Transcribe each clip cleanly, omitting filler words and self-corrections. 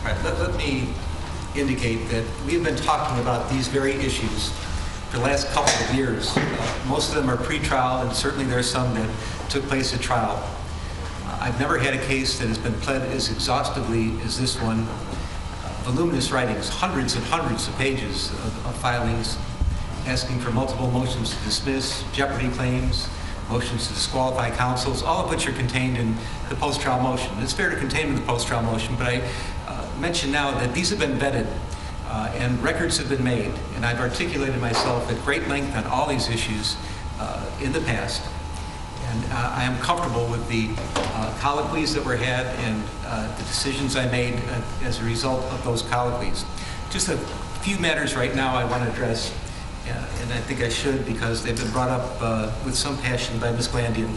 All right, let me indicate that we have been talking about these very issues for the last couple of years. Most of them are pre-trial, and certainly there are some that took place at trial. I've never had a case that has been pled as exhaustively as this one. Voluminous writings, hundreds and hundreds of pages of filings, asking for multiple motions to dismiss, jeopardy claims, motions to disqualify counsels, all of which are contained in the post-trial motion. It's fair to contain in the post-trial motion, but I mention now that these have been vetted and records have been made, and I've articulated myself at great length on all these issues in the past. And I am comfortable with the colloquies that were had and the decisions I made as a result of those colloquies. Just a few matters right now I want to address, and I think I should because they've been brought up with some passion by Ms. Glandian.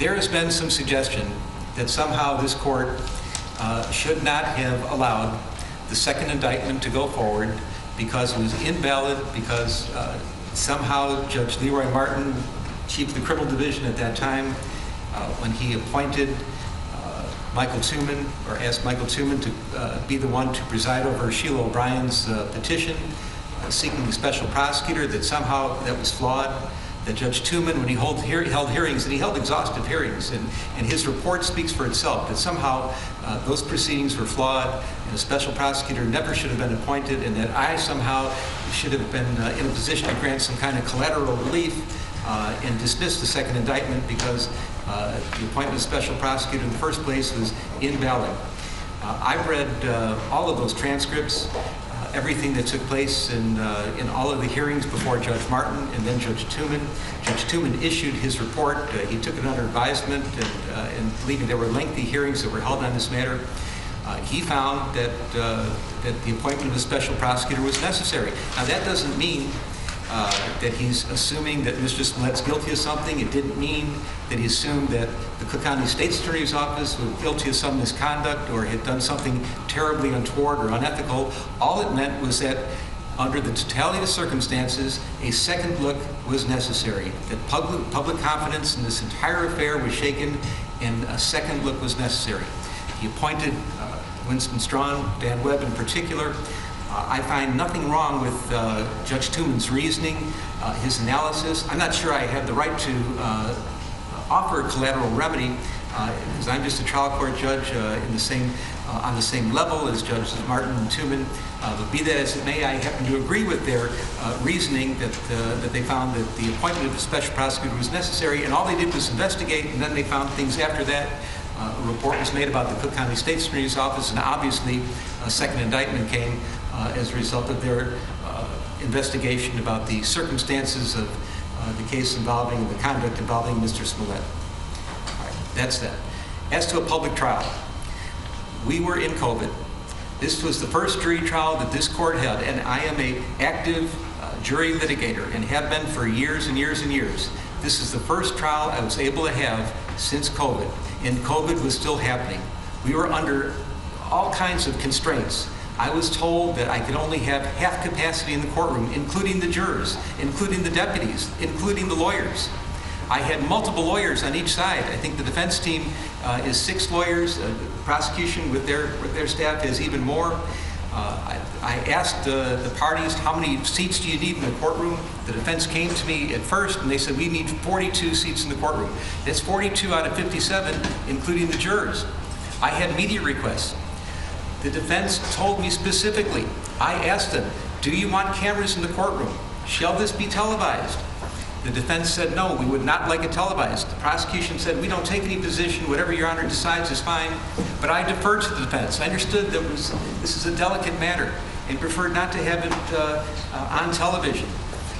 There has been some suggestion that somehow this court should not have allowed the second indictment to go forward because it was invalid, because somehow Judge Leroy Martin, Chief of the Criminal Division at that time, when he appointed Michael Tuman, or asked Michael Tuman to be the one to preside over Sheila O'Brien's petition seeking the special prosecutor, that somehow that was flawed. That Judge Tuman, when he held hearings, and he held exhaustive hearings, and his report speaks for itself, that somehow those proceedings were flawed, and a special prosecutor never should have been appointed, and that I somehow should have been in a position to grant some kind of collateral relief and dismiss the second indictment because the appointment of special prosecutor in the first place was invalid. I've read all of those transcripts, everything that took place in all of the hearings before Judge Martin and then Judge Tuman. Judge Tuman issued his report. He took it under advisement, and believing there were lengthy hearings that were held on this matter. He found that the appointment of a special prosecutor was necessary. Now, that doesn't mean that he's assuming that Mr. Smollett's guilty of something. It didn't mean that he assumed that the Cook County State's Attorney's Office was guilty of some misconduct or had done something terribly untoward or unethical. All it meant was that under the totality of the circumstances, a second look was necessary, that public confidence in this entire affair was shaken and a second look was necessary. He appointed Winston Strawn, Dan Webb in particular. I find nothing wrong with Judge Tuman's reasoning, his analysis. I'm not sure I have the right to offer a collateral remedy because I'm just a trial court judge on the same level as Judges Martin and Tuman. But be that as it may, I happen to agree with their reasoning that they found that the appointment of a special prosecutor was necessary, and all they did was investigate, and then they found things after that. A report was made about the Cook County State's Attorney's Office, and obviously a second indictment came as a result of their investigation about the circumstances of the case involving the conduct involving Mr. Smollett. All right, that's that. As to a public trial, we were in COVID. This was the first jury trial that this court had, and I am an active jury litigator and have been for years and years and years. This is the first trial I was able to have since COVID, and COVID was still happening. We were under all kinds of constraints. I was told that I could only have half capacity in the courtroom, including the jurors, including the deputies, including the lawyers. I had multiple lawyers on each side. I think the defense team is 6 lawyers. The prosecution with their staff is even more. I asked the parties, how many seats do you need in the courtroom? The defense came to me at first and they said, we need 42 seats in the courtroom. That's 42 out of 57, including the jurors. I had media requests. The defense told me specifically, I asked them, do you want cameras in the courtroom? Shall this be televised? The defense said, no, we would not like it televised. The prosecution said, we don't take any position, whatever Your Honor decides is fine. But I deferred to the defense. I understood that this is a delicate matter and preferred not to have it on television.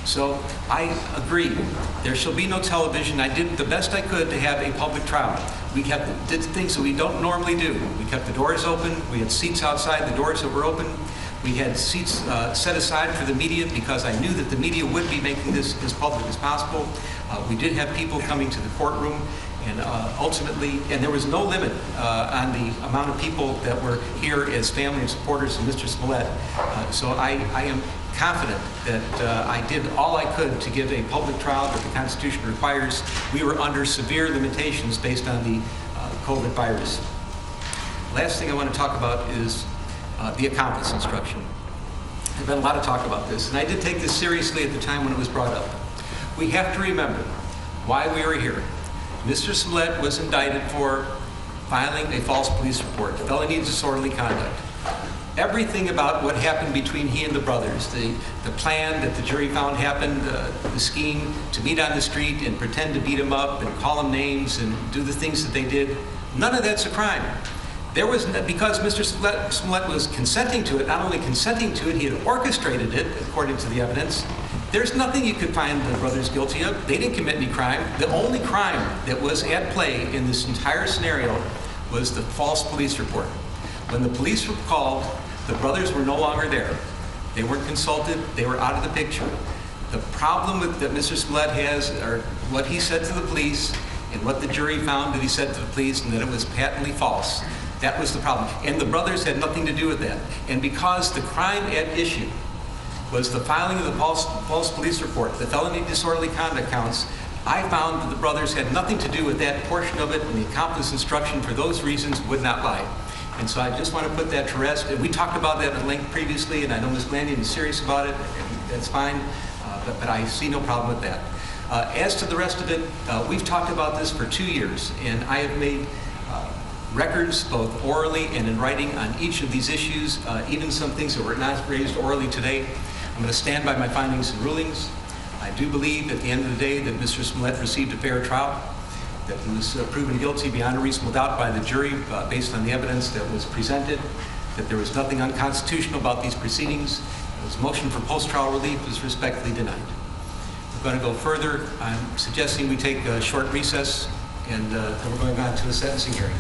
So I agreed. There shall be no television. I did the best I could to have a public trial. We did things that we don't normally do. We kept the doors open. We had seats outside the doors that were open. We had seats set aside for the media because I knew that the media would be making this as public as possible. We did have people coming to the courtroom, and ultimately, and there was no limit on the amount of people that were here as family and supporters of Mr. Smollett. So I am confident that I did all I could to give a public trial that the Constitution requires. We were under severe limitations based on the COVID virus. Last thing I want to talk about is the accomplice instruction. There's been a lot of talk about this, and I did take this seriously at the time when it was brought up. We have to remember why we are here. Mr. Smollett was indicted for filing a false police report, felony disorderly conduct. Everything about what happened between he and the brothers, the plan that the jury found happened, the scheme to meet on the street and pretend to beat him up and call him names and do the things that they did, none of that's a crime. There was, because Mr. Smollett was consenting to it, not only consenting to it, he had orchestrated it, according to the evidence. There's nothing you could find the brothers guilty of. They didn't commit any crime. The only crime that was at play in this entire scenario was the false police report. When the police were called, the brothers were no longer there. They weren't consulted. They were out of the picture. The problem that Mr. Smollett has are what he said to the police and what the jury found that he said to the police, and that it was patently false. That was the problem. And the brothers had nothing to do with that. And because the crime at issue was the filing of the false police report, the felony disorderly conduct counts, I found that the brothers had nothing to do with that portion of it, and the accomplice instruction for those reasons would not lie. And so I just want to put that to rest. And we talked about that at length previously, and I know Ms. Lanyon is serious about it, and that's fine, but I see no problem with that. As to the rest of it, we've talked about this for 2 years, and I have made records, both orally and in writing, on each of these issues, even some things that were not raised orally today. I'm going to stand by my findings and rulings. I do believe at the end of the day that Mr. Smollett received a fair trial, that he was proven guilty beyond a reasonable doubt by the jury based on the evidence that was presented, that there was nothing unconstitutional about these proceedings. His motion for post-trial relief is respectfully denied. We're going to go further. I'm suggesting we take a short recess, and then we're going on to the sentencing hearing.